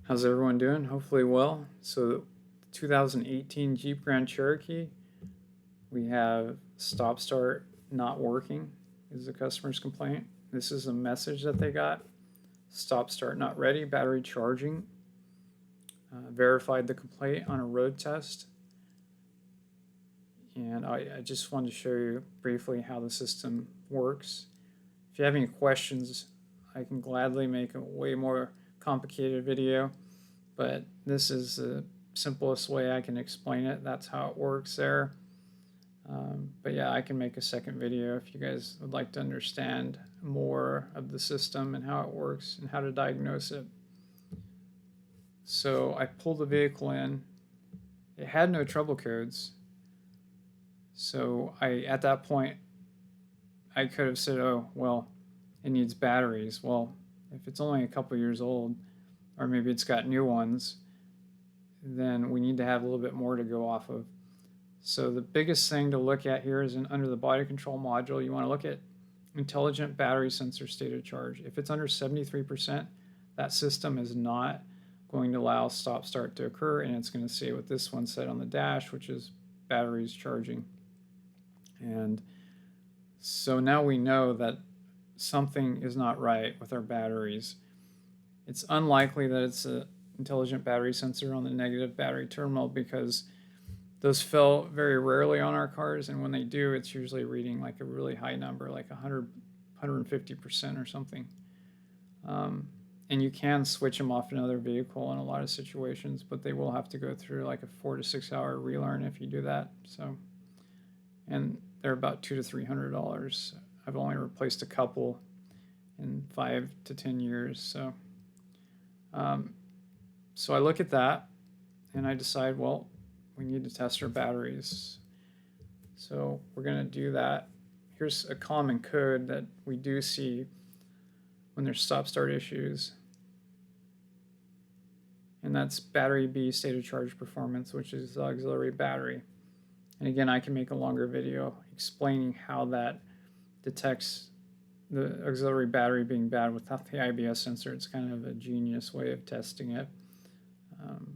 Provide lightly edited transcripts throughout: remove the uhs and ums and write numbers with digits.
How's everyone doing? Hopefully well. So 2018 Jeep Grand Cherokee, we have stop start not working is the customer's complaint. This is a message that they got. Stop start not ready, battery charging. Verified the complaint on a road test. And I just wanted to show you briefly how the system works. If you have any questions, I can gladly make a way more complicated video, but this is the simplest way I can explain it. That's how it works there. But yeah, I can make a second video if you guys would like to understand more of the system and how it works and how to diagnose it. So I pulled the vehicle in. It had no trouble codes. So at that point, I could have said, oh, well, it needs batteries. Well, if it's only a couple years old, or maybe it's got new ones, then we need to have a little bit more to go off of. So the biggest thing to look at here is under the body control module, you want to look at intelligent battery sensor state of charge. If it's under 73%, that system is not going to allow stop start to occur, and it's going to say what this one said on the dash, which is batteries charging. And so now we know that something is not right with our batteries. It's unlikely that it's an intelligent battery sensor on the negative battery terminal because those fail very rarely on our cars, and when they do, it's usually reading like a really high number, like 100, 150% or something. And you can switch them off another vehicle in a lot of situations, but they will have to go through like a 4 to 6 hour relearn if you do that. So, and they're about $200 to $300. I've only replaced a couple in 5 to 10 years. So I look at that and I decide, well, we need to test our batteries. So we're going to do that. Here's a common code that we do see when there's stop-start issues. And that's battery B, state of charge performance, which is the auxiliary battery. And again, I can make a longer video explaining how that detects the auxiliary battery being bad without the IBS sensor. It's kind of a genius way of testing it.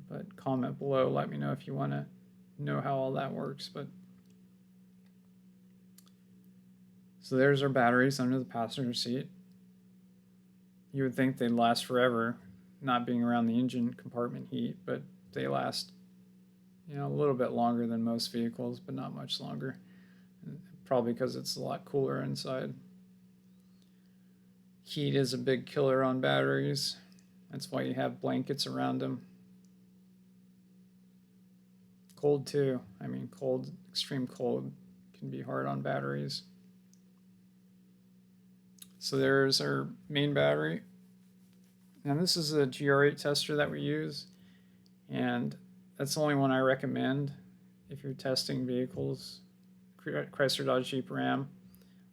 But comment below, let me know if you want to know how all that works. So there's our batteries under the passenger seat. You would think they'd last forever, not being around the engine compartment heat, but they last, a little bit longer than most vehicles, but not much longer. Probably because it's a lot cooler inside. Heat is a big killer on batteries. That's why you have blankets around them. Cold too. Cold, extreme cold can be hard on batteries. So there's our main battery. Now this is a GR8 tester that we use, and that's the only one I recommend if you're testing vehicles, Chrysler, Dodge, Jeep, Ram,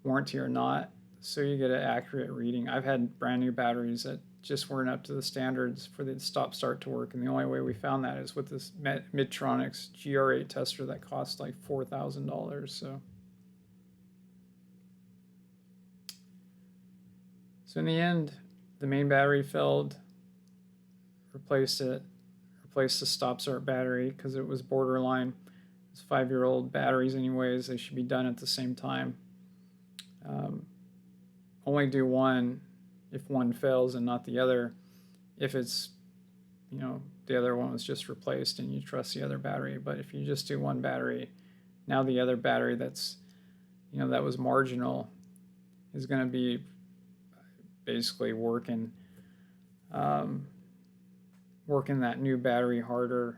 warranty or not, so you get an accurate reading. I've had brand new batteries that just weren't up to the standards for the stop start to work, and the only way we found that is with this Medtronic's GR8 tester that costs like $4,000. So in the end, the main battery failed. Replaced the stop start battery because it was borderline. It's 5-year-old batteries anyways. They should be done at the same time. Only do one if one fails and not the other. If it's, the other one was just replaced and you trust the other battery. But if you just do one battery, now the other battery that's, that was marginal is going to be basically working that new battery harder,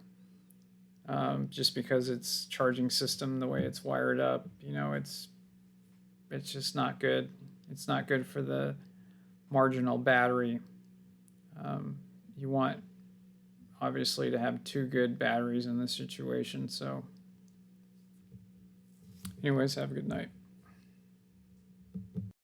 just because its charging system, the way it's wired up, it's just not good. It's not good for the marginal battery. You want, obviously, to have 2 good batteries in this situation. So anyways, have a good night.